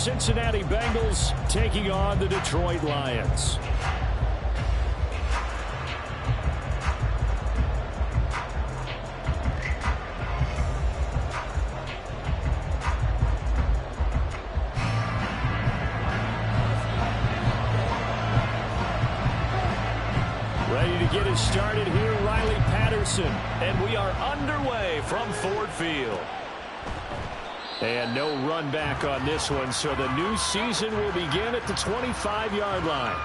Cincinnati Bengals taking on the Detroit Lions. Ready to get it started here, Riley Patterson. And we are underway from Ford Field. And no run back on this one, so the new season will begin at the 25-yard line.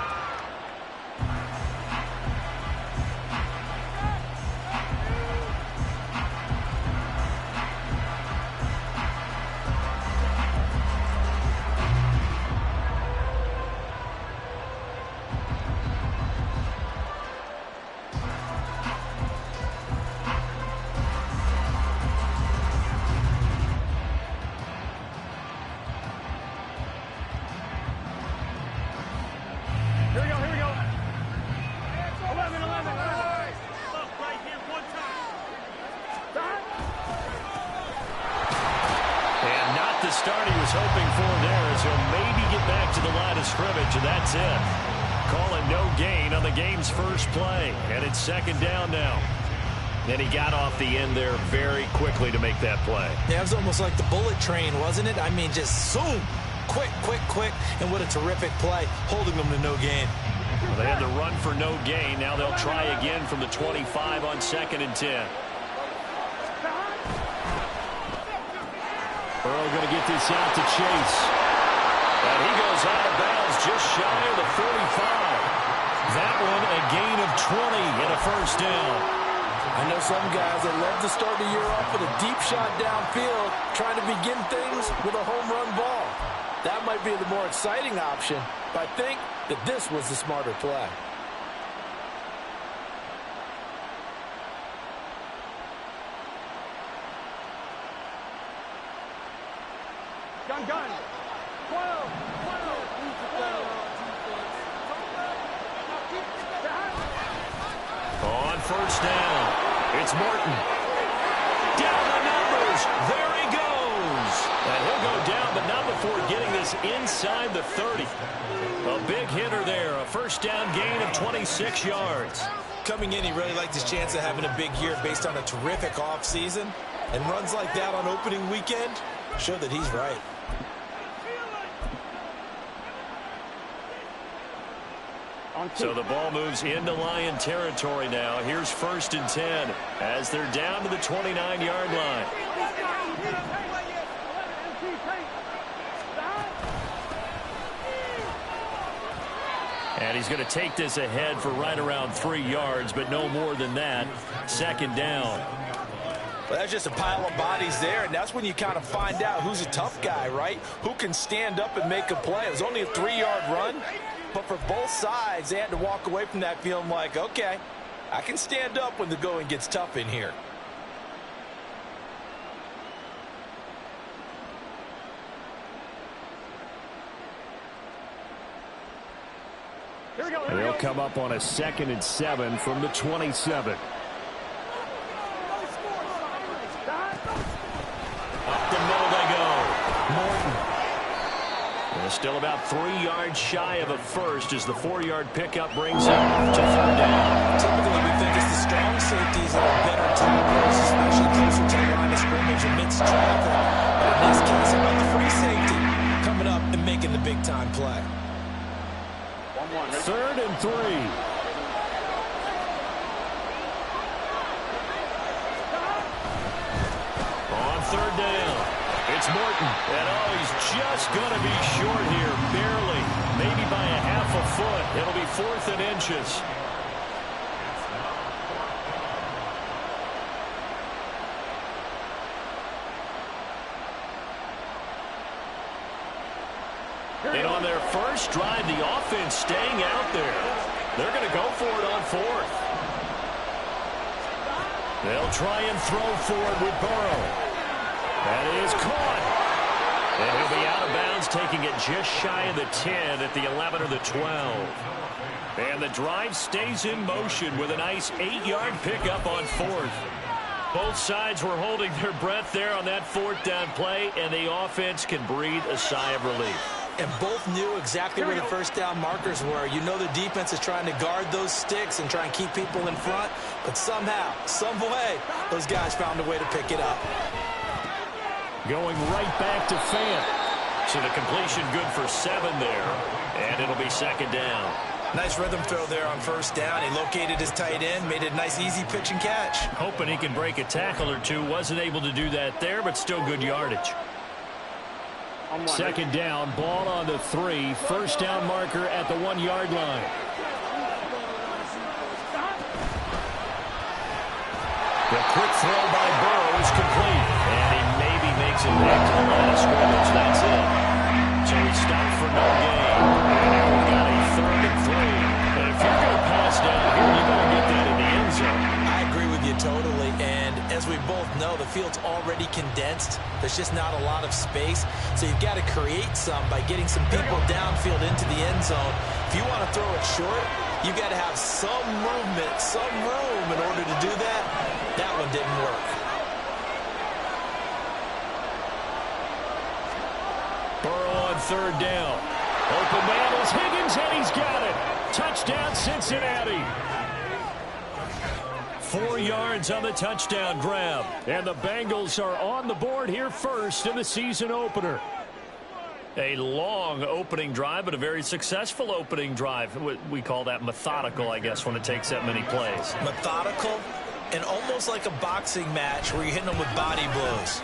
Start he was hoping for there as he'll maybe get back to the line of scrimmage, and that's it. Calling no gain on the game's first play, and it's second down now. And he got off the end there very quickly to make that play. Yeah, it was almost like the bullet train, wasn't it? I mean, just zoom, quick, and what a terrific play, holding them to no gain. Well, they had to run for no gain. Now they'll try again from the 25 on 2nd and 10. Burrow going to get this out to Chase. And he goes out of bounds just shy of the 45. That one a gain of 20 and a first down. I know some guys that love to start the year off with a deep shot downfield, trying to begin things with a home run ball. That might be the more exciting option, but I think that this was the smarter play. Gun. 12. On first down, it's Morton. Down the numbers. There he goes. And he'll go down, but not before getting this inside the 30. A big hitter there. A first down gain of 26 yards. Coming in, he really liked his chance of having a big year based on a terrific offseason. And runs like that on opening weekend show that he's right. So the ball moves into Lion territory now. Here's 1st and 10 as they're down to the 29-yard line. And he's going to take this ahead for right around 3 yards, but no more than that. 2nd down. Well, that's just a pile of bodies there, and that's when you kind of find out who's a tough guy, right? Who can stand up and make a play. It was only a 3-yard run. But for both sides, they had to walk away from that feeling like, okay, I can stand up when the going gets tough in here. And they'll come up on a 2nd and 7 from the 27. Up the middle they go. Morton. Still about 3 yards shy of a first as the 4-yard pickup brings him to 3rd down. Typically, we think it's the strong safeties that are better tacklers, especially closer to the line of scrimmage amidst traffic. But in this case, about the free safety coming up and making the big-time play. 3rd and 3. On 3rd down, it's Morton. And he's just going to be short here, barely. Maybe by a half a foot. It'll be 4th and inches. And on their first drive, the offense staying out there. They're going to go for it on 4th. They'll try and throw for it with Burrow. That is caught. And he'll be out of bounds, taking it just shy of the 10 at the 11 or the 12. And the drive stays in motion with a nice 8-yard pickup on 4th. Both sides were holding their breath there on that fourth down play, and the offense can breathe a sigh of relief. And both knew exactly where the first down markers were. You know the defense is trying to guard those sticks and try and keep people in front, but somehow, some way, those guys found a way to pick it up. Going right back to Fant. So the completion good for 7 there, and it'll be second down. Nice rhythm throw there on first down. He located his tight end, made it a nice easy pitch and catch. Hoping he can break a tackle or two. Wasn't able to do that there, but still good yardage. Second down, ball on the 3. First down marker at the 1-yard line. The quick throw by Burrow is complete. And he maybe makes it back to the line of scrimmage. That's it. So he stopped for no gain. And now we've got a 3rd and 3. And if you're going to pass down here, you better get that in the end zone. I agree with you totally. And as we both know, the field's already condensed. There's just not a lot of space. So you've got to create some by getting some people downfield into the end zone. If you want to throw it short, you've got to have some movement, some room in order to do that. That one didn't work. Burrow on 3rd down. Open man is Higgins, and he's got it. Touchdown, Cincinnati. 4 yards on the touchdown grab. And the Bengals are on the board here first in the season opener. A long opening drive, but a very successful opening drive. We call that methodical, I guess, when it takes that many plays. Methodical and almost like a boxing match where you're hitting them with body blows.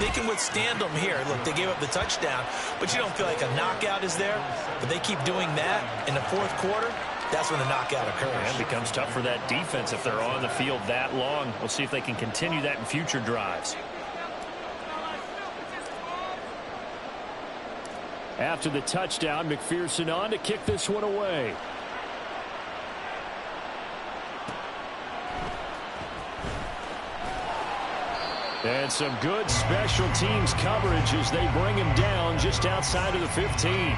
They can withstand them here. Look, they gave up the touchdown, but you don't feel like a knockout is there. But they keep doing that in the fourth quarter. That's when the knockout occurs. And it becomes tough for that defense if they're on the field that long. We'll see if they can continue that in future drives. After the touchdown, McPherson on to kick this one away. And some good special teams coverage as they bring him down just outside of the 15.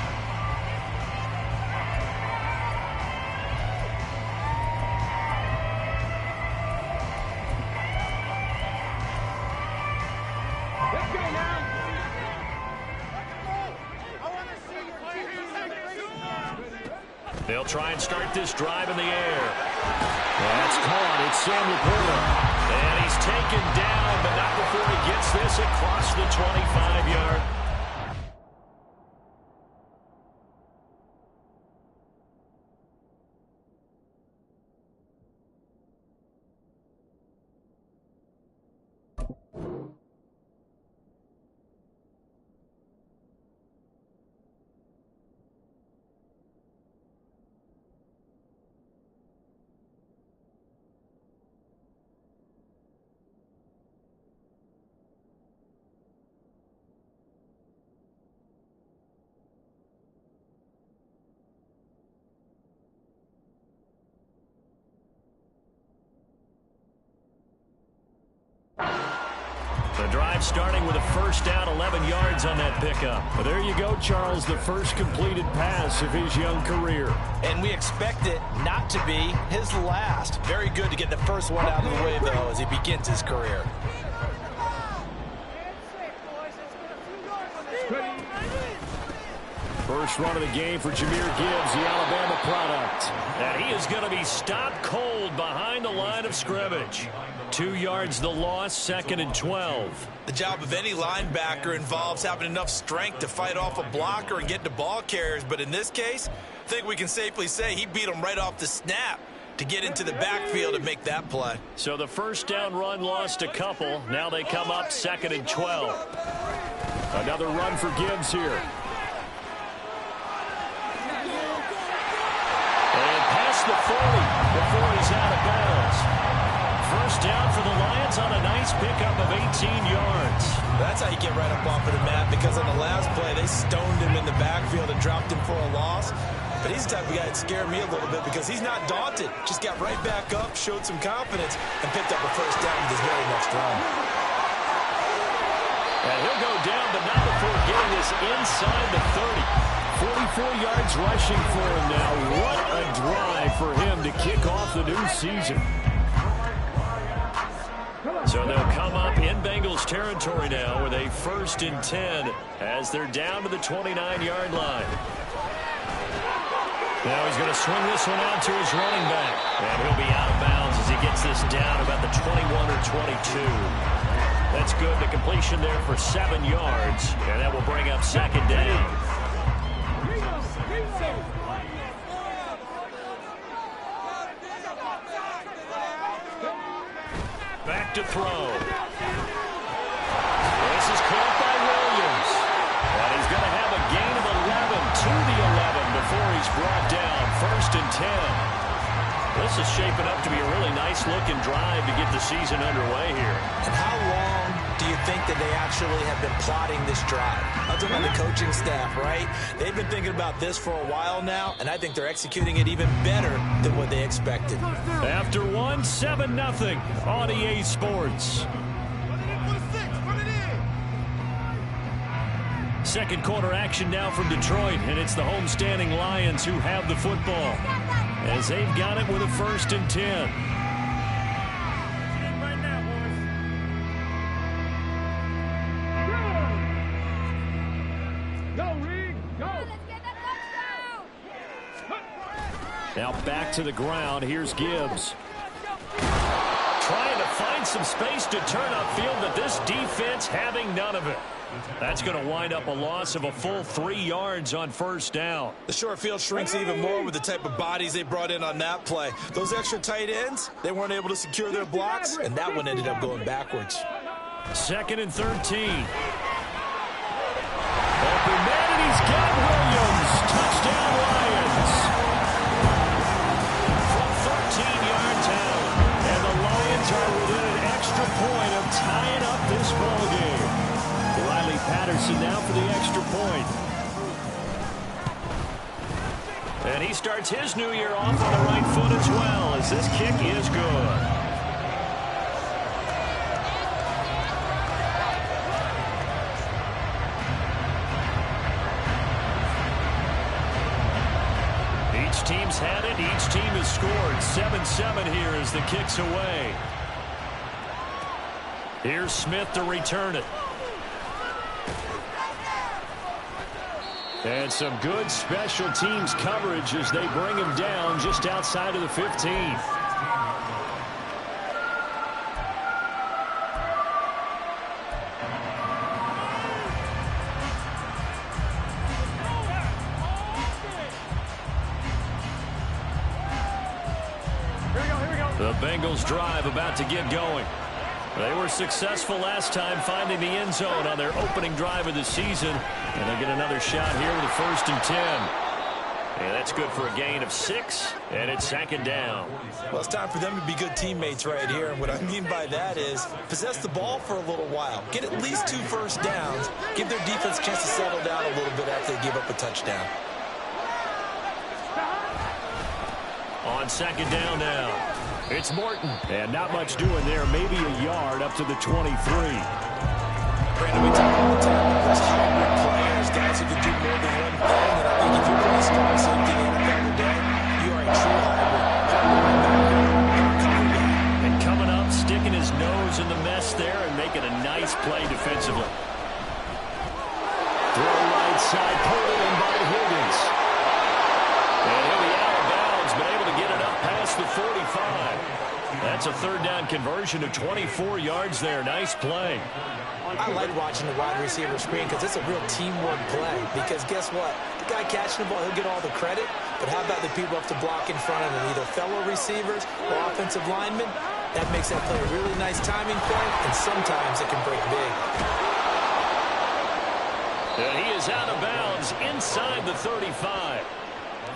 They'll try and start this drive in the air. That's caught. It's Sam Laporta. And he's taken down, but not before he gets this across the 25-yard. The drive starting with a first down, 11 yards on that pickup. Well, there you go, Charles, the first completed pass of his young career. And we expect it not to be his last. Very good to get the first one out of the way, though, as he begins his career. First run of the game for Jahmyr Gibbs, the Alabama product. And he is going to be stopped cold behind the line of scrimmage. 2 yards the loss, 2nd and 12. The job of any linebacker involves having enough strength to fight off a blocker and get to ball carriers. But in this case, I think we can safely say he beat him right off the snap to get into the backfield and make that play. So the first down run lost a couple. Now they come up 2nd and 12. Another run for Gibbs here. And past the 40 before he's out of bounds. First down for the Lions on a nice pickup of 18 yards. That's how you get right up off of the mat, because on the last play, they stoned him in the backfield and dropped him for a loss. But he's the type of guy that scared me a little bit because he's not daunted. Just got right back up, showed some confidence, and picked up a first down with his very next run. And he'll go down, but not before getting this inside the 30. 44 yards rushing for him now. What a drive for him to kick off the new season. So they'll come up in Bengals territory now with a 1st and 10 as they're down to the 29-yard line. Now he's going to swing this one out to his running back. And he'll be out of bounds as he gets this down about the 21 or 22. That's good. The completion there for 7 yards. And that will bring up 2nd down. Back to throw. This is caught by Williams. And he's going to have a gain of 11 to the 11 before he's brought down. 1st and 10. This is shaping up to be a really nice-looking drive to get the season underway here. And how long do you think that they actually have been plotting this drive? I'm talking about the coaching staff, right? They've been thinking about this for a while now, and I think they're executing it even better than what they expected. After 1, 7-0 on EA Sports. Second quarter action now from Detroit, and it's the homestanding Lions who have the football as they've got it with a 1st and 10. Now back to the ground. Here's Gibbs. Trying to find some space to turn upfield, but this defense having none of it. That's going to wind up a loss of a full 3 yards on 1st down. The short field shrinks even more with the type of bodies they brought in on that play. Those extra tight ends, they weren't able to secure their blocks, and that one ended up going backwards. 2nd and 13. Open man, and he's got Williams. Touchdown, Lions. From 13 yards out, and the Lions are within an extra point of tying up this ball game. Riley Patterson now for the extra point. And he starts his new year off on the right foot as well, as this kick is good. Each team's had it. Each team has scored. 7-7 here as the kick's away. Here's Smith to return it. And some good special teams coverage as they bring him down just outside of the 15. The Bengals drive about to get going. They were successful last time finding the end zone on their opening drive of the season. And they'll get another shot here with a 1st and 10. And that's good for a gain of 6. And it's 2nd down. Well, it's time for them to be good teammates right here. And what I mean by that is possess the ball for a little while. Get at least 2 first downs. Give their defense a chance to settle down a little bit after they give up a touchdown. On 2nd down now. It's Morton. And not much doing there. Maybe a yard up to the 23. Brandon, we talk all the time about those hybrid players, guys who can do more than one thing. And I think if you're playing strong safety in the NFL today, you are a true hybrid. And coming up, sticking his nose in the mess there and making a nice play defensively. Throw right side, pulled in by Higgins. And he'll be out of bounds, but able to get it up past the 45. That's a 3rd down conversion of 24 yards there. Nice play. I like watching the wide receiver screen because it's a real teamwork play. Because guess what? The guy catching the ball, he'll get all the credit. But how about the people up to block in front of him, either fellow receivers or offensive linemen? That makes that play a really nice timing play, and sometimes it can break big. And he is out of bounds inside the 35.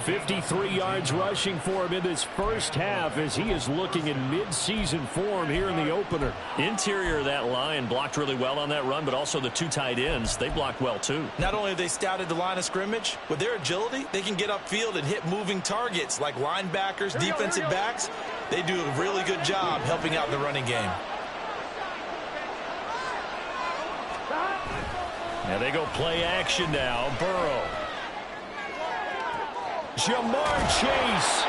53 yards rushing for him in this first half as he is looking in mid-season form here in the opener. Interior of that line blocked really well on that run, but also the 2 tight ends, they blocked well too. Not only have they scouted the line of scrimmage, with their agility, they can get upfield and hit moving targets like linebackers, defensive backs. They do a really good job helping out in the running game. Now they go play action now. Burrow. Jamar Chase.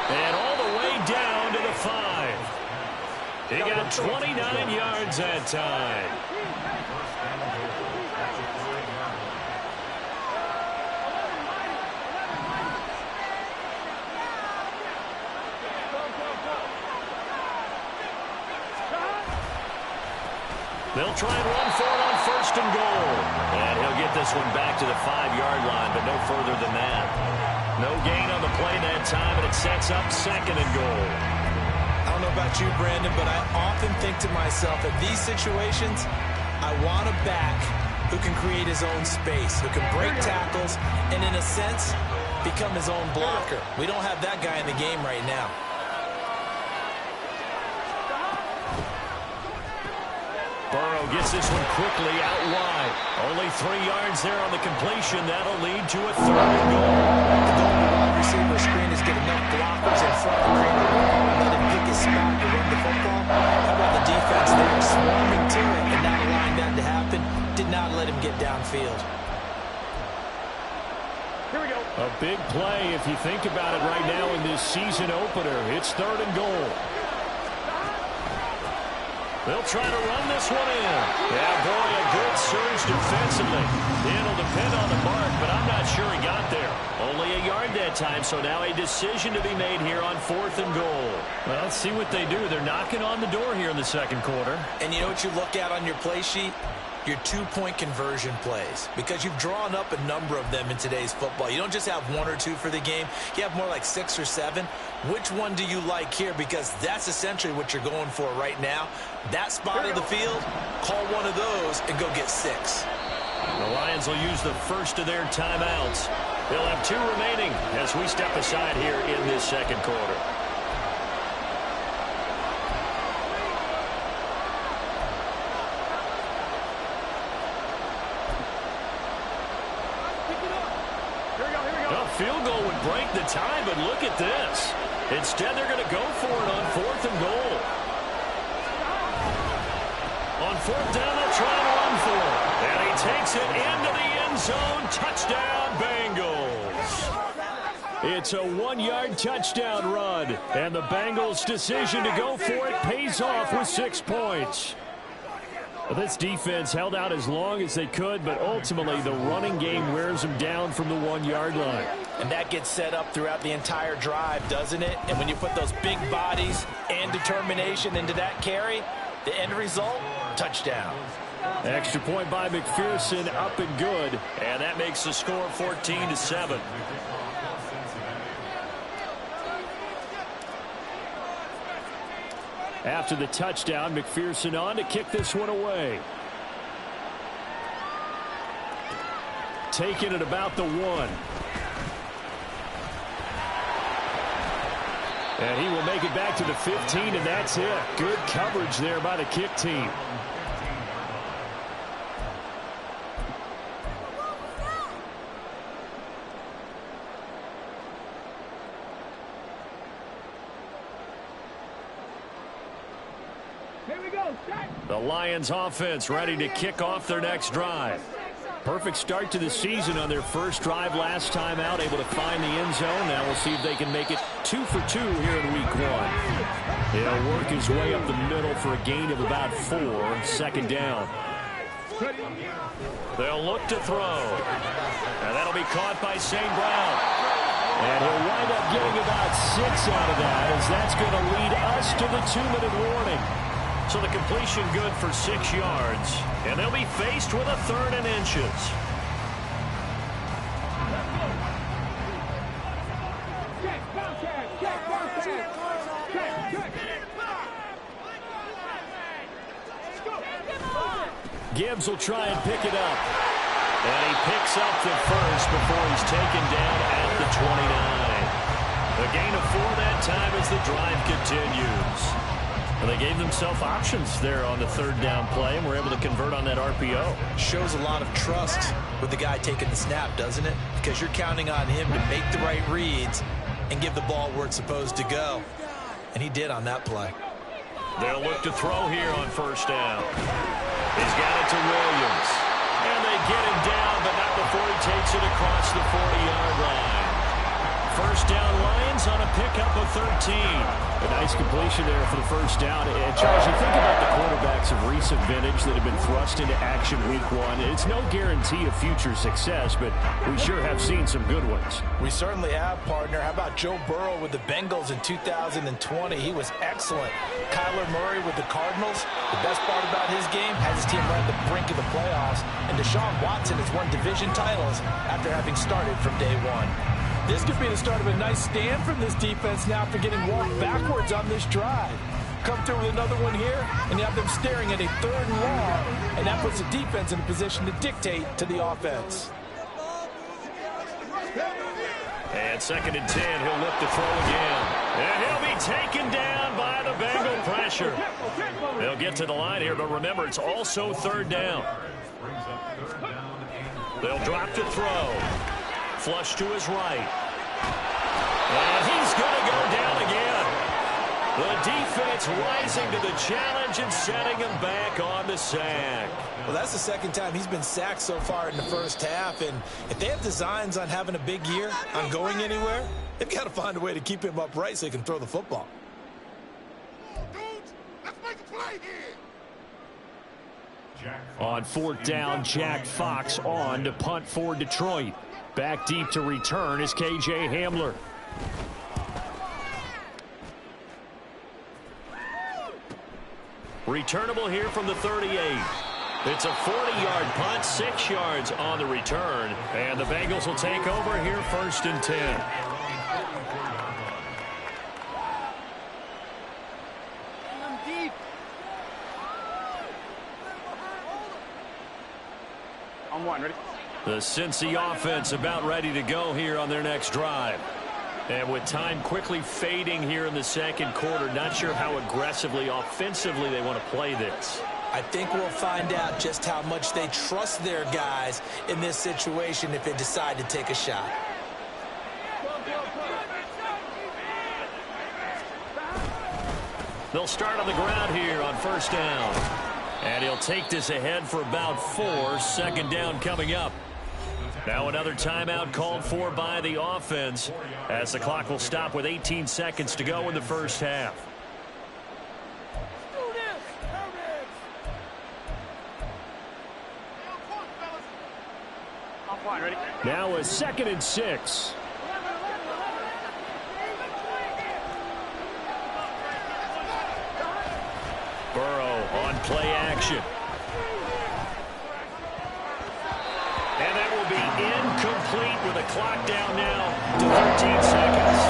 And all the way down to the 5. He got 29 yards that time. They'll try and run for it on 1st and goal. And he'll get this one back to the 5-yard line, but no further than that. No gain on the play that time, and it sets up 2nd and goal. I don't know about you, Brandon, but I often think to myself, at these situations, I want a back who can create his own space, who can break tackles, and in a sense, become his own blocker. We don't have that guy in the game right now. Burrow gets this one quickly out wide. Only 3 yards there on the completion. That'll lead to a 3rd and goal. The goal of the wide receiver screen is get enough blockers in front of create a wall and let him pick his spot to run the football. How about the defense there swarming to it and not allowing that to happen? Did not let him get downfield. Here we go. A big play if you think about it right now in this season opener. It's 3rd and goal. They'll try to run this one in. Yeah, boy, a good surge defensively. It'll depend on the mark, but I'm not sure he got there. Only a yard that time, so now a decision to be made here on 4th and goal. Well, let's see what they do. They're knocking on the door here in the 2nd quarter. And you know what you look at on your play sheet? Your 2-point conversion plays, because you've drawn up a number of them in today's football. You don't just have 1 or 2 for the game. You have more like 6 or 7. Which one do you like here? Because that's essentially what you're going for right now. That spot of the field, call one of those and go get 6. The Lions will use the first of their timeouts. They'll have 2 remaining as we step aside here in this 2nd quarter. Field goal would break the tie, but look at this. Instead, they're going to go for it on 4th and goal. On 4th down, they'll try and run for it. And he takes it into the end zone. Touchdown, Bengals. It's a 1-yard touchdown run. And the Bengals' decision to go for it pays off with 6 points. This defense held out as long as they could, but ultimately the running game wears them down from the 1-yard line. And that gets set up throughout the entire drive, doesn't it? And when you put those big bodies and determination into that carry, the end result, touchdown. Extra point by McPherson, up and good. And that makes the score 14-7. After the touchdown, McPherson on to kick this one away. Taking it about the 1. And he will make it back to the 15, and that's it. Good coverage there by the kick team. The Lions offense ready to kick off their next drive. Perfect start to the season on their first drive last time out, able to find the end zone. Now we'll see if they can make it 2 for 2 here in week 1. He'll work his way up the middle for a gain of about 4. 2nd down. They'll look to throw. And that'll be caught by St. Brown. And he'll wind up getting about 6 out of that, as that's going to lead us to the 2-minute warning. So the completion good for 6 yards. And they'll be faced with a 3rd and inches. Gibbs will try and pick it up. And he picks up the first before he's taken down at the 29. A gain of 4 that time as the drive continues. And they gave themselves options there on the 3rd down play, and were able to convert on that RPO. Shows a lot of trust with the guy taking the snap, doesn't it? Because you're counting on him to make the right reads and give the ball where it's supposed to go. And he did on that play. They'll look to throw here on 1st down. He's got it to Williams. And they get him down, but not before he takes it across the 40-yard line. 1st down Lions. ends on a pickup of 13. A nice completion there for the first down. And Charles, you think about the quarterbacks of recent vintage that have been thrust into action week one. It's no guarantee of future success, but we sure have seen some good ones. We certainly have, partner. How about Joe Burrow with the Bengals in 2020? He was excellent. Kyler Murray with the Cardinals. The best part about his game has his team right at the brink of the playoffs. And Deshaun Watson has won division titles after having started from day one. This could be the start of a nice stand from this defense now after getting walked backwards on this drive. Come through with another one here, and you have them staring at a 3rd and long, and that puts the defense in a position to dictate to the offense. And 2nd and 10, he'll look to throw again. And he'll be taken down by the Bengal pressure. They'll get to the line here, but remember, it's also 3rd down. They'll drop to throw. Flush to his right. And he's going to go down again. The defense rising to the challenge and setting him back on the sack. Well, that's the 2nd time he's been sacked so far in the first half. And if they have designs on having a big year, on going anywhere, they've got to find a way to keep him upright so he can throw the football. Let's make a play here. On 4th down, Jack Fox on to punt for Detroit. Back deep to return is K.J. Hamler. Returnable here from the 38. It's a 40-yard punt, 6 yards on the return. And the Bengals will take over here 1st and 10. On one, ready? The Cincy offense about ready to go here on their next drive. And with time quickly fading here in the 2nd quarter, not sure how aggressively, offensively they want to play this. I think we'll find out just how much they trust their guys in this situation if they decide to take a shot. They'll start on the ground here on 1st down. And he'll take this ahead for about 4. 2nd down coming up. Now another timeout called for by the offense as the clock will stop with 18 seconds to go in the first half. On one, ready? Now a 2nd and 6. Burrow on play action. And that will be incomplete with a clock down now to 13 seconds.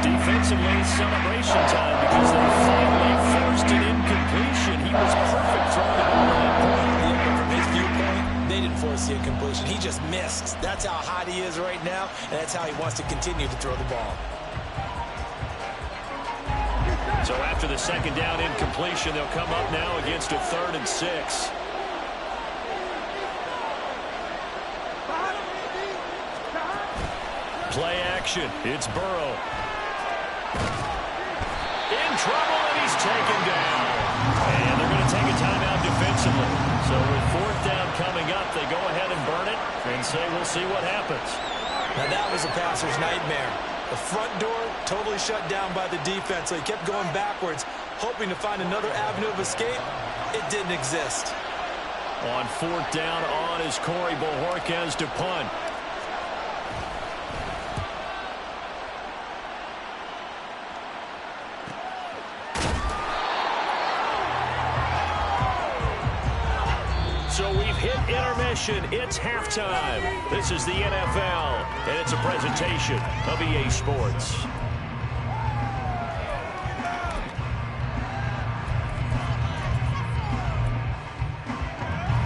Defensively, celebration time because they finally forced an incompletion. He was perfect throwing the ball at that point. Yeah, but from his viewpoint, they didn't force the incompletion. He just missed. That's how hot he is right now, and that's how he wants to continue to throw the ball. So after the 2nd down incompletion, they'll come up now against a 3rd and 6. Play action. It's Burrow. In trouble, and he's taken down. And they're going to take a timeout defensively. So with 4th down coming up, they go ahead and burn it and say we'll see what happens. Now that was a passer's nightmare. The front door totally shut down by the defense, so he kept going backwards, hoping to find another avenue of escape. It didn't exist. On 4th down on is Corey Bojorquez to punt. So we've hit intermission. It's halftime. This is the NFL, and it's a presentation of EA Sports.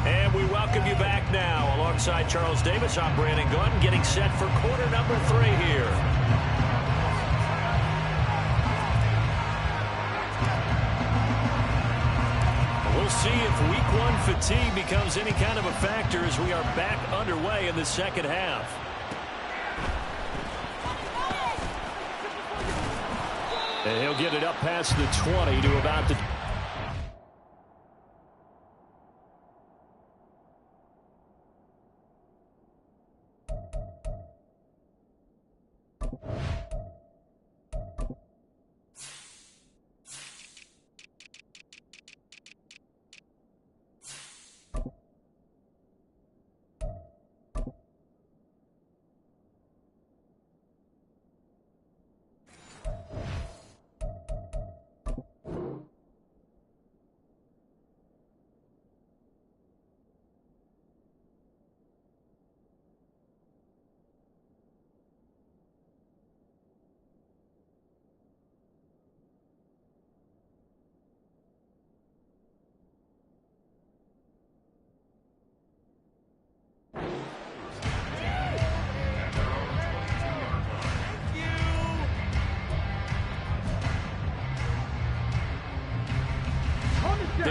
And we welcome you back now. Alongside Charles Davis, I'm Brandon Gunn, getting set for quarter number 3 here. We'll see if week 1 fatigue becomes any kind of a factor as we are back underway in the 2nd half. And he'll get it up past the 20 to about the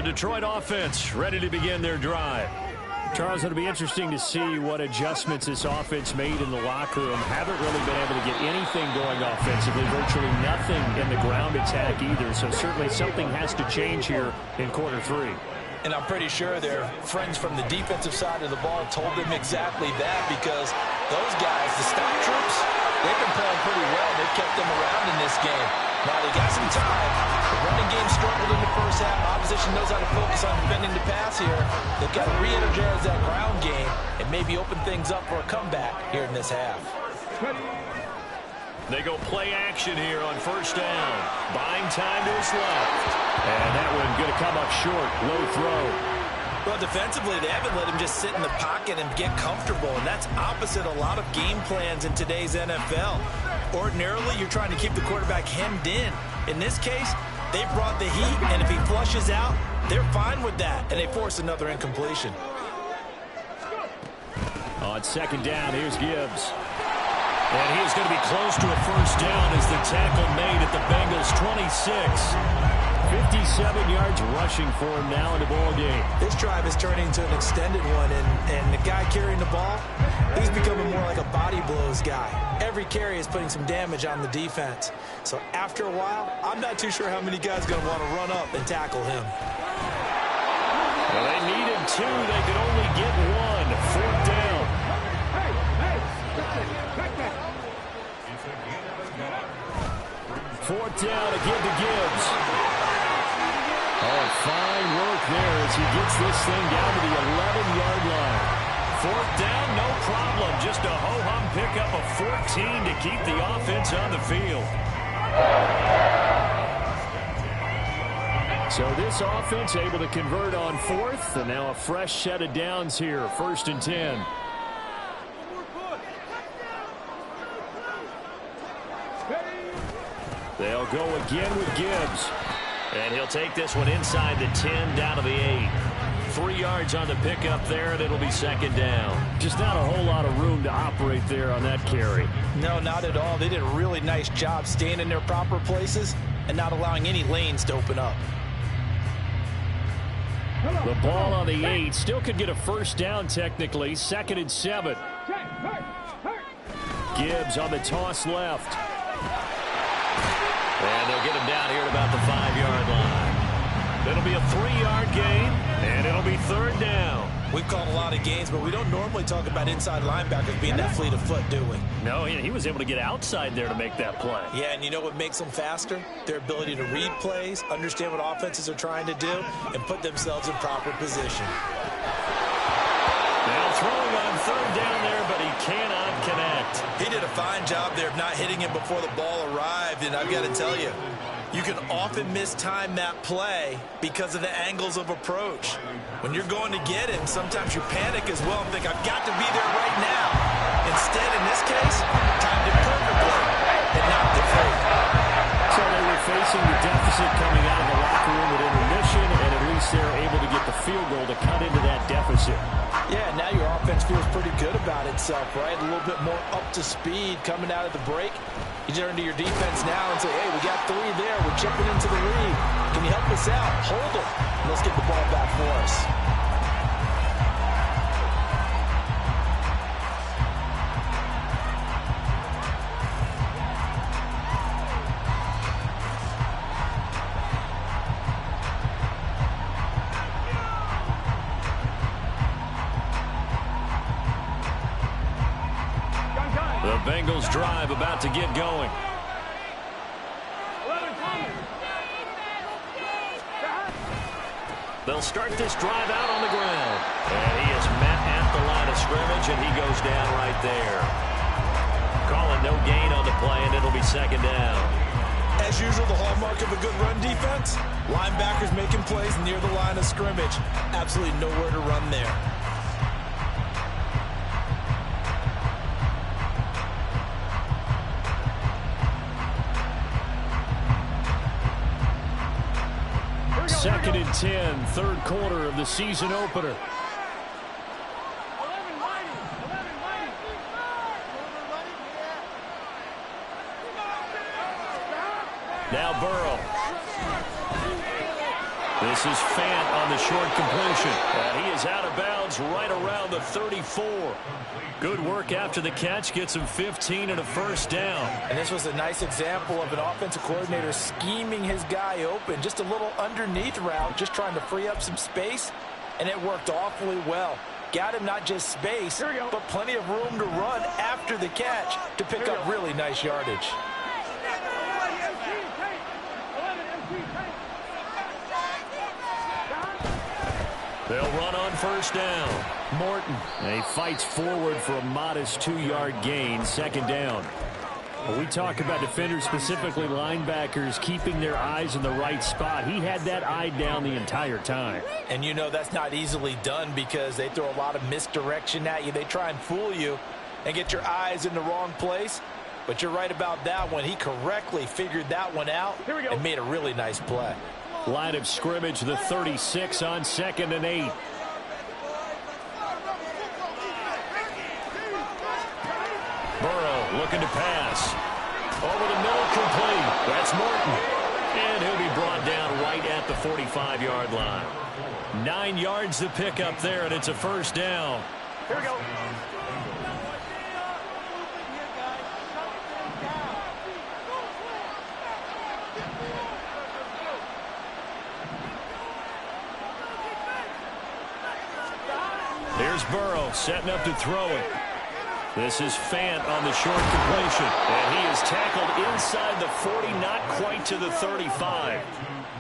The Detroit offense ready to begin their drive. Charles, it'll be interesting to see what adjustments this offense made in the locker room. Haven't really been able to get anything going offensively, virtually nothing in the ground attack either. So certainly something has to change here in quarter three. And I'm pretty sure their friends from the defensive side of the ball told them exactly that, because those guys, the stock troops, they've been playing pretty well. They've kept them around in this game. Now they got some time. The running game struggled in the first half. Opposition knows how to focus on defending the pass here. They've got to re-energize that ground game and maybe open things up for a comeback here in this half. They go play action here on first down. Buying time to his left. And that one going to come up short. Low throw. Well, defensively, they haven't let him just sit in the pocket and get comfortable, and that's opposite a lot of game plans in today's NFL. Ordinarily, you're trying to keep the quarterback hemmed in. In this case, they brought the heat, and if he flushes out, they're fine with that, and they force another incompletion. On second down, here's Gibbs. And he is going to be close to a first down as the tackle made at the Bengals 26. 57 yards rushing for him now in the ball game. This drive is turning into an extended one, and the guy carrying the ball, he's becoming more like a body blows guy. Every carry is putting some damage on the defense. So after a while, I'm not too sure how many guys are going to want to run up and tackle him. Well, they needed two. They could only get one. Fourth down. Fourth down again to Gibbs. Oh, fine work there as he gets this thing down to the 11-yard line. Fourth down, no problem. Just a ho-hum pickup of 14 to keep the offense on the field. So this offense able to convert on fourth, and now a fresh set of downs here, 1st and 10. They'll go again with Gibbs. And he'll take this one inside the 10 down to the 8. 3 yards on the pickup there, and it'll be second down. Just not a whole lot of room to operate there on that carry. No, not at all. They did a really nice job staying in their proper places and not allowing any lanes to open up. The ball on the 8. Still could get a first down technically. 2nd and 7. Gibbs on the toss left. And they'll get him down here at about the 5-yard line. It'll be a 3-yard gain, and it'll be 3rd down. We've called a lot of games, but we don't normally talk about inside linebackers being that fleet of foot, do we? No, he was able to get outside there to make that play. Yeah, and you know what makes them faster? Their ability to read plays, understand what offenses are trying to do, and put themselves in proper position. Now throwing on 3rd down there, but he cannot connect. He did a fine job there of not hitting him before the ball arrived, and I've got to tell you, you can often mistime that play because of the angles of approach. When you're going to get him, sometimes you panic as well and think, I've got to be there right now. Instead, in this case, timed it perfectly and knocked it free. So they were facing the deficit coming out of the locker room at intermission, and at least they're able to get the field goal to cut into that deficit. Yeah, now your offense feels pretty good about itself, right? A little bit more up to speed coming out of the break. You turn to your defense now and say, hey, we got 3 there. We're chipping into the lead. Can you help us out? Hold it. Let's get the ball back for us. The Bengals drive about to get going. They'll start this drive out on the ground. And he is met at the line of scrimmage, and he goes down right there. Calling no gain on the play, and it'll be 2nd down. As usual, the hallmark of a good run defense, linebackers making plays near the line of scrimmage. Absolutely nowhere to run there. Second and 10, 3rd quarter of the season opener. Now Burrow. This is Fant on the short completion. And he is out of bounds right around the 34. Good work after the catch. Gets him 15 and a first down. And this was a nice example of an offensive coordinator scheming his guy open. Just a little underneath route, just trying to free up some space. And it worked awfully well. Got him not just space, but plenty of room to run after the catch to pick up really nice yardage. They'll run on first down. Morton. And he fights forward for a modest 2-yard gain. Second down. When we talk about defenders, specifically linebackers, keeping their eyes in the right spot, he had that eye down the entire time. And you know that's not easily done because they throw a lot of misdirection at you. They try and fool you and get your eyes in the wrong place. But you're right about that one. He correctly figured that one out and made a really nice play. Line of scrimmage, the 36 on 2nd and 8. Burrow looking to pass. Over the middle, complete. That's Morton. And he'll be brought down right at the 45-yard line. 9 yards to pick up there, and it's a first down. Here we go. Here's Burrow setting up to throw it. This is Fant on the short completion. And he is tackled inside the 40, not quite to the 35.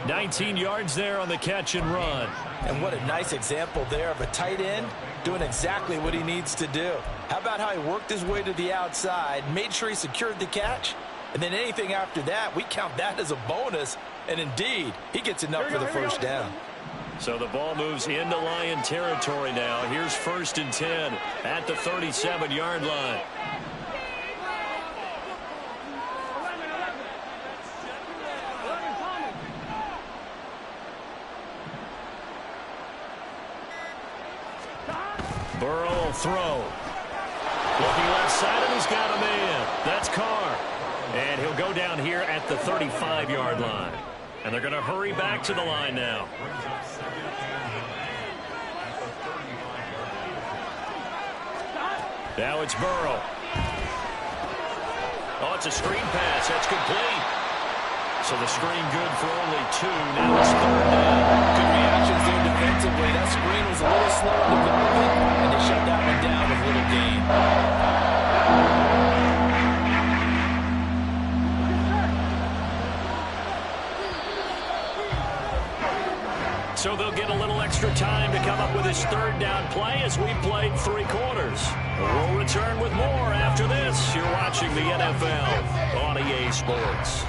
19 yards there on the catch and run. And what a nice example there of a tight end doing exactly what he needs to do. How about how he worked his way to the outside, made sure he secured the catch, and then anything after that, we count that as a bonus. And indeed, he gets enough for the first down. So the ball moves into Lion territory now. Here's 1st and 10 at the 37-yard line. Burrow will throw. Looking left side, and he's got a man. That's Carr. And he'll go down here at the 35-yard line. And they're going to hurry back to the line now. Now it's Burrow. Oh, it's a screen pass. That's complete. So the screen good for only 2. Now it's 3rd down. Good reactions there defensively. That screen was a little slow in development, and they shut that one down with little gain. So they'll get a little extra time to come up with his 3rd down play as we played 3 quarters. We'll return with more after this. You're watching the NFL on EA Sports.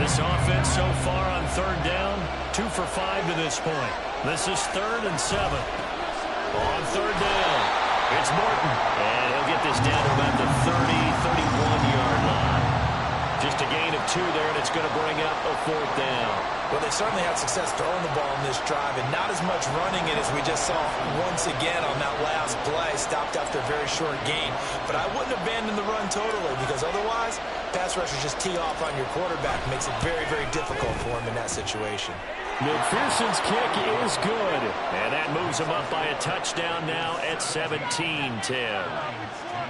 This offense so far on 3rd down, 2 for 5 to this point. This is 3rd and 7. On 3rd down. It's Morton, and he'll get this down to about the 31-yard line. Just a gain of 2 there, and it's going to bring up a 4th down. Well, they certainly had success throwing the ball in this drive, and not as much running it as we just saw once again on that last play. Stopped after a very short gain. But I wouldn't abandon the run totally, because otherwise, pass rushers just tee off on your quarterback. It makes it very, very difficult for him in that situation. McPherson's kick is good, and that moves him up by a touchdown now at 17-10.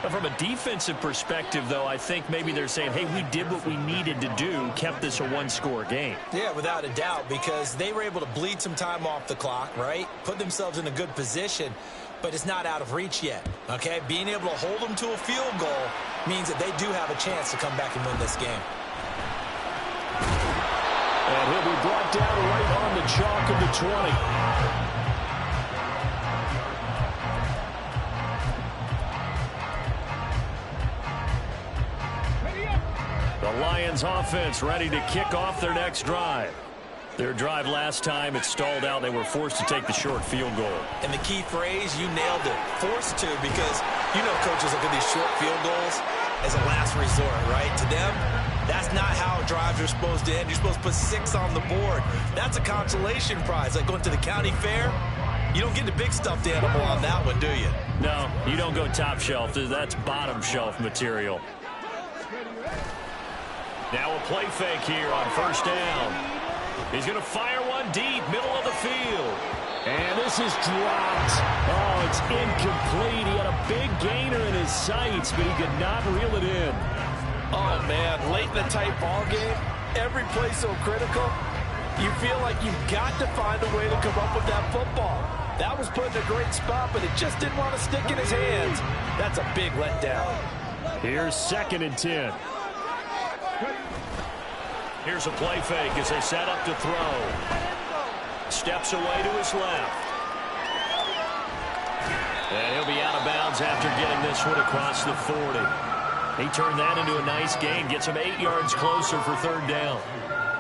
From a defensive perspective, though, I think maybe they're saying, hey, we did what we needed to do, kept this a 1-score game. Yeah, without a doubt, because they were able to bleed some time off the clock, right? Put themselves in a good position, but it's not out of reach yet, okay? Being able to hold them to a field goal means that they do have a chance to come back and win this game. And he'll be brought down right on the chalk of the 20. The Lions offense ready to kick off their next drive. Their drive last time, it stalled out. They were forced to take the short field goal. And the key phrase, you nailed it. Forced to, because you know coaches look at these short field goals as a last resort, right? To them, that's not how drives are supposed to end. You're supposed to put 6 on the board. That's a consolation prize. Like going to the county fair, You don't get the big stuffed animal on that one, do you? No, you don't go top shelf. That's bottom shelf material. Now a play fake here on first down. He's going to fire one deep, middle of the field. And this is dropped. Oh, it's incomplete. He had a big gainer in his sights, but he could not reel it in. Oh, man, late in the tight ball game, every play so critical, you feel like you've got to find a way to come up with that football. That was put in a great spot, but it just didn't want to stick in his hands. That's a big letdown. Here's 2nd and 10. Here's a play fake as they set up to throw. Steps away to his left. And he'll be out of bounds after getting this one across the 40. He turned that into a nice gain, gets him 8 yards closer for 3rd down.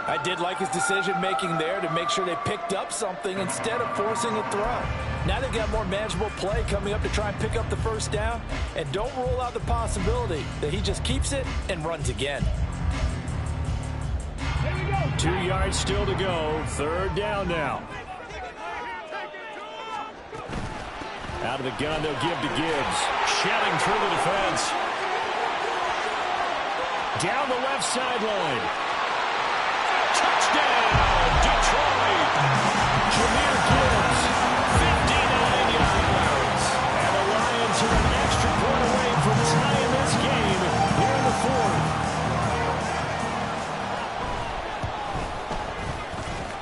I did like his decision-making there to make sure they picked up something instead of forcing a throw. Now they've got more manageable play coming up to try and pick up the 1st down. And don't rule out the possibility that he just keeps it and runs again. 2 yards still to go. 3rd down now. Out of the gun, they'll give to Gibbs. Shelling through the defense. Down the left sideline. Touchdown, Detroit. Jahmyr Gibbs. 59 yards. And the Lions are an extra point away from tying this game here in the 4th.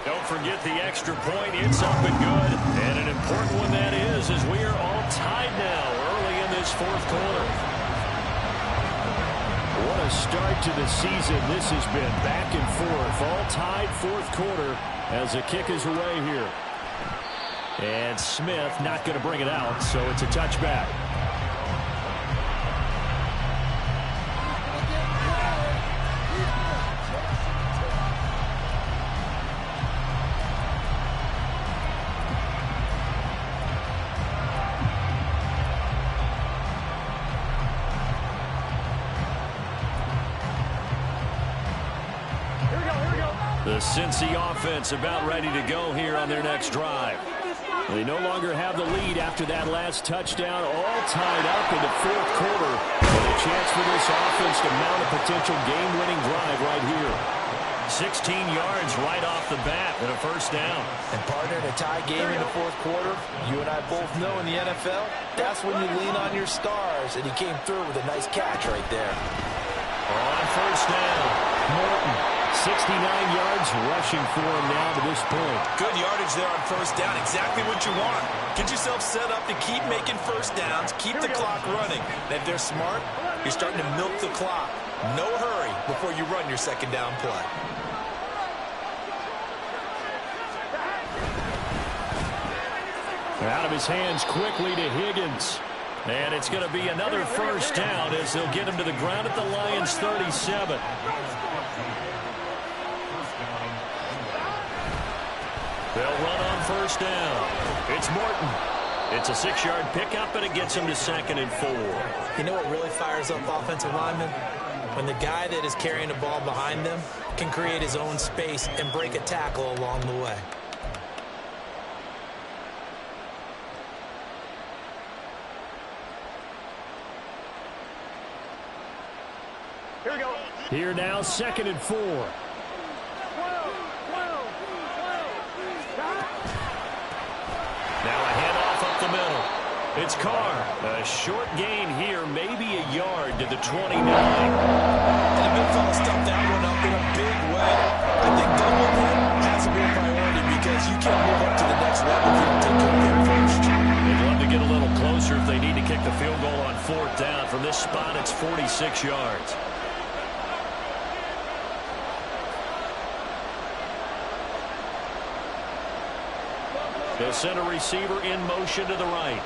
Don't forget the extra point. It's up and good. And an important one that is, as we are all tied now early in this 4th quarter. What a start to the season this has been. Back and forth. All tied 4th quarter as the kick is away here. And Smith not going to bring it out, so it's a touchback. The Cincy offense about ready to go here on their next drive. They no longer have the lead after that last touchdown, all tied up in the 4th quarter. And a chance for this offense to mount a potential game-winning drive right here. 16 yards right off the bat and a 1st down. And partner, in a tie game in the 4th quarter, you and I both know in the NFL, that's when you lean on your stars. And he came through with a nice catch right there. On 1st down, Morton, 69 yards rushing for him now to this point. Good yardage there on 1st down. Exactly what you want. Get yourself set up to keep making 1st downs, keep the clock running. And if they're smart, you're starting to milk the clock. No hurry before you run your 2nd down play. Out of his hands quickly to Higgins. and it's going to be another 1st down as they'll get him to the ground at the Lions' 37. They'll run on 1st down. It's Morton. It's a 6-yard pickup, and it gets him to 2nd and 4. You know what really fires up offensive linemen? When the guy that is carrying the ball behind them can create his own space and break a tackle along the way. Here we go. Here now, 2nd and 4. Now a handoff up the middle. It's Carr. A short gain here, maybe a yard to the 29. And the big fella stuffed that one up in a big way. I think doubling him has to be a priority because you can't move up to the next level if you don't take care of him first. They'd love to get a little closer if they need to kick the field goal on 4th down. From this spot, it's 46 yards. They'll send a receiver in motion to the right.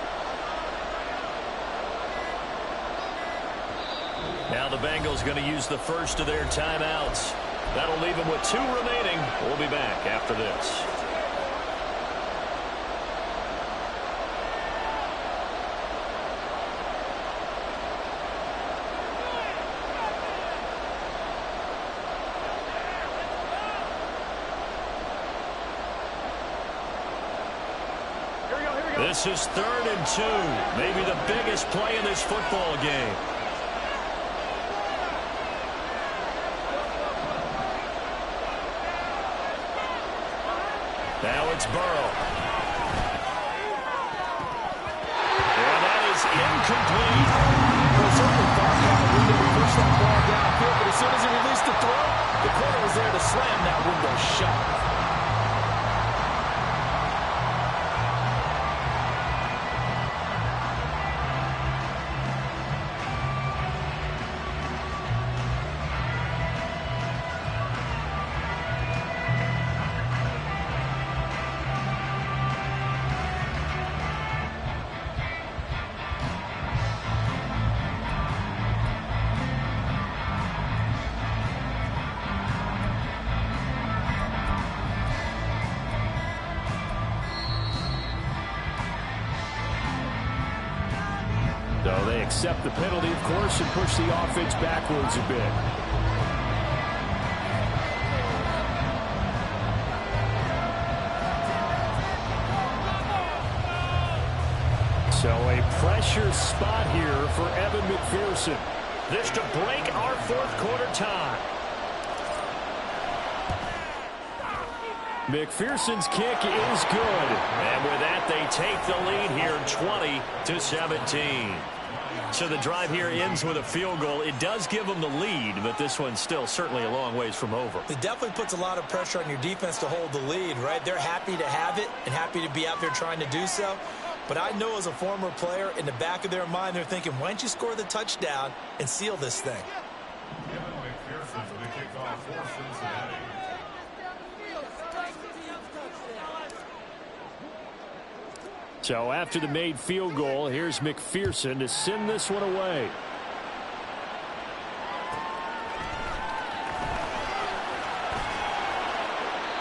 Now the Bengals going to use the first of their timeouts. That'll leave them with 2 remaining. We'll be back after this. Here we go. This is 3rd and 2. Maybe the biggest play in this football game. Now it's Burrow. And that is incomplete. Well, certainly thought he had a window to push that ball downfield, but as soon as he released the throw, the corner was there to slam that window shut. So they accept the penalty, of course, and push the offense backwards a bit. So a pressure spot here for Evan McPherson. This to break our 4th quarter tie. McPherson's kick is good. And with that, they take the lead here 20-17. So the drive here ends with a field goal. It does give them the lead, but this one's still certainly a long ways from over. It definitely puts a lot of pressure on your defense to hold the lead, right? They're happy to have it and happy to be out there trying to do so. But I know as a former player, in the back of their mind, they're thinking, why don't you score the touchdown and seal this thing? So after the made field goal, here's McPherson to send this one away.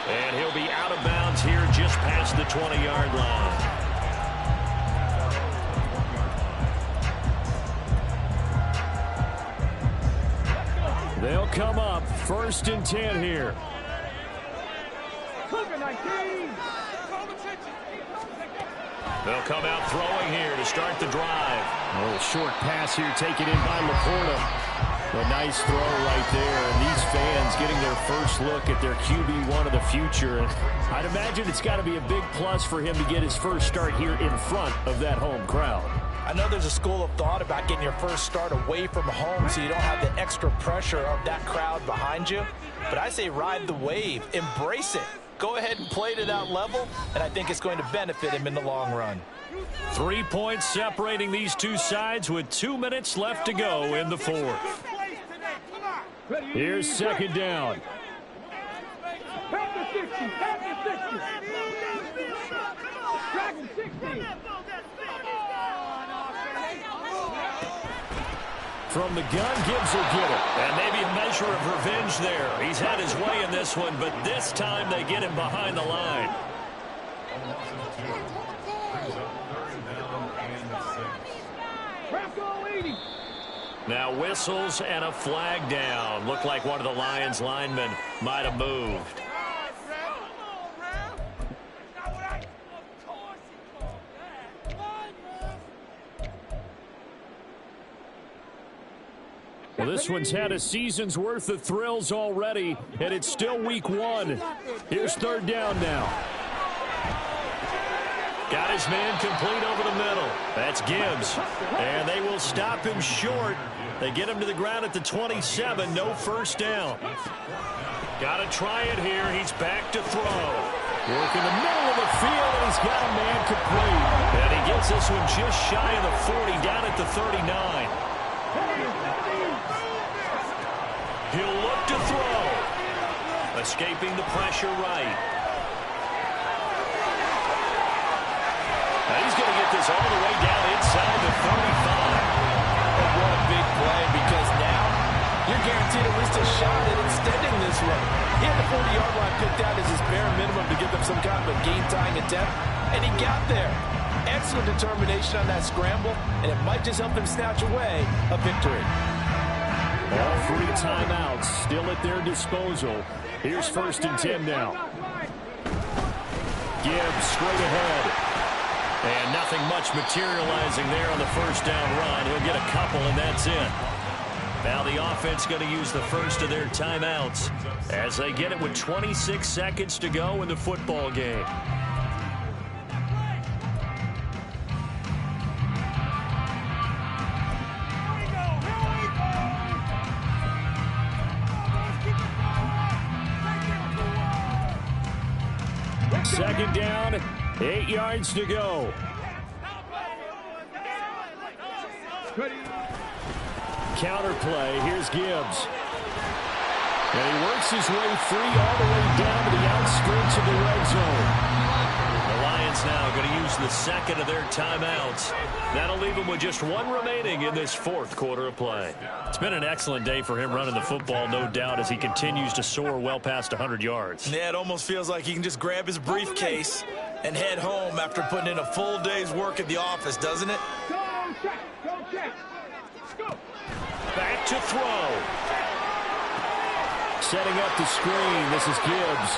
And he'll be out of bounds here just past the 20-yard line. They'll come up 1st and 10 here. They'll come out throwing here to start the drive. A little short pass here taken in by Laporta. A nice throw right there. And these fans getting their first look at their QB1 of the future. And I'd imagine it's got to be a big plus for him to get his first start here in front of that home crowd. I know there's a school of thought about getting your first start away from home so you don't have the extra pressure of that crowd behind you. But I say ride the wave. Embrace it. Go ahead and play to that level, and I think it's going to benefit him in the long run. 3 points separating these two sides with 2 minutes left to go in the 4th. Here's 2nd down. From the gun, Gibbs will get it. And maybe a measure of revenge there. He's had his way in this one, but this time they get him behind the line. Now whistles and a flag down. Looked like one of the Lions linemen might have moved. Well, this one's had a season's worth of thrills already, and it's still week 1. Here's 3rd down now. Got his man complete over the middle. That's Gibbs. And they will stop him short. They get him to the ground at the 27. No first down. Got to try it here. He's back to throw. Work in the middle of the field, and he's got a man complete. And he gets this one just shy of the 40, down at the 39. He'll look to throw. Escaping the pressure right. Now he's going to get this all the way down inside the 35. And what a big play, because now you're guaranteed at least a shot at extending this one. He had the 40-yard line picked out as his bare minimum to give them some kind of a game-tying attempt, and he got there. Excellent determination on that scramble, and it might just help them snatch away a victory. All 3 timeouts still at their disposal. Here's 1st and 10 now. Gibbs straight ahead. And nothing much materializing there on the first down run. He'll get a couple, and that's it. Now the offense going to use the first of their timeouts as they get it with 26 seconds to go in the football game. Second down, 8 yards to go. Counter play. Here's Gibbs. And he works his way free all the way down to the outskirts of the red zone. The Lions now going to use the second of their timeouts. That'll leave them with just one remaining in this fourth quarter of play. It's been an excellent day for him running the football, no doubt, as he continues to soar well past 100 yards. Yeah, it almost feels like he can just grab his briefcase and head home after putting in a full day's work at the office, doesn't it? Back to throw. Setting up the screen. This is Gibbs.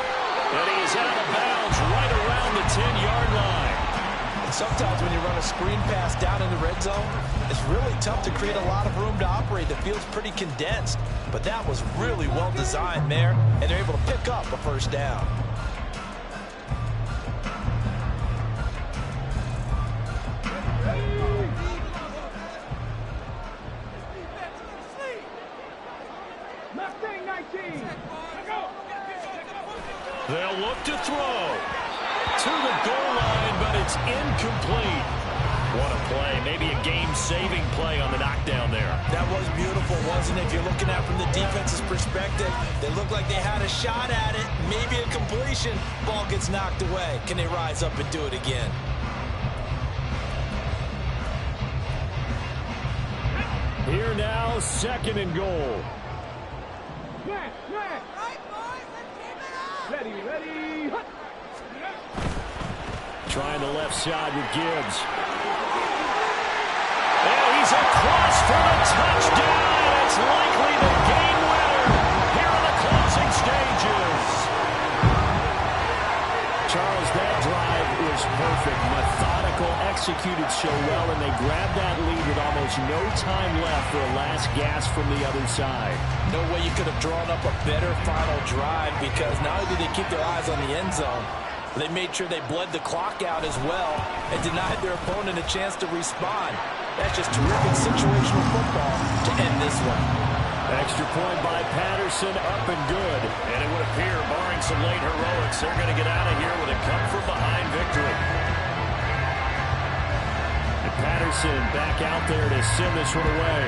And he is out of bounds right around the 10-yard line. And sometimes when you run a screen pass down in the red zone, it's really tough to create a lot of room to operate. The field's pretty condensed. But that was really well designed there, and they're able to pick up a first down. They'll look to throw to the goal line, but it's incomplete. What a play. Maybe a game-saving play on the knockdown there. That was beautiful, wasn't it? If you're looking at it from the defense's perspective, they looked like they had a shot at it, maybe a completion. Ball gets knocked away. Can they rise up and do it again? Here now, second and goal. Ready. Trying the left side with Gibbs. And he's across for the touchdown. It's likely the game winner here in the closing stages. Charles, that drive was perfect. Methodical, executed so well, and they grabbed that lead with almost no time left for a last gasp from the other side. No way you could have drawn up a better final drive, because not only did they keep their eyes on the end zone, they made sure they bled the clock out as well and denied their opponent a chance to respond. That's just terrific situational football to end this one. Extra point by Patterson, up and good. And it would appear, barring some late heroics, they're going to get out of here with a come-from-behind victory. And Patterson back out there to send this one away.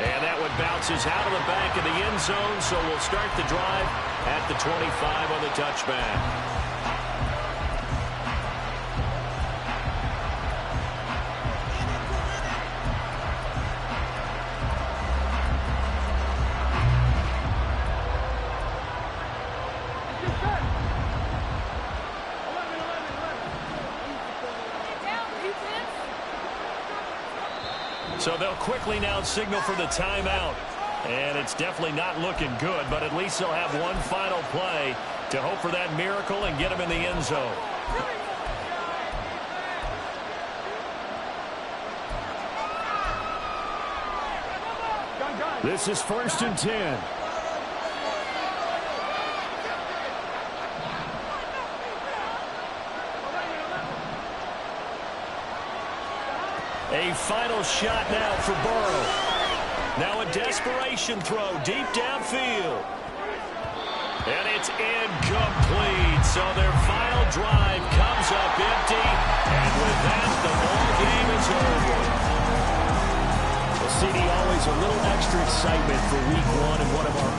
And that one bounces out of the back of the end zone, so we'll start the drive at the 25 on the touchback. So they'll quickly now signal for the timeout. And it's definitely not looking good, but at least they'll have one final play to hope for that miracle and get them in the end zone. This is 1st and 10. A final shot now for Burrow. Now a desperation throw deep downfield. And it's incomplete. So their final drive comes up empty. And with that, the ball game is over. Well, CD, always a little extra excitement for week one and one of our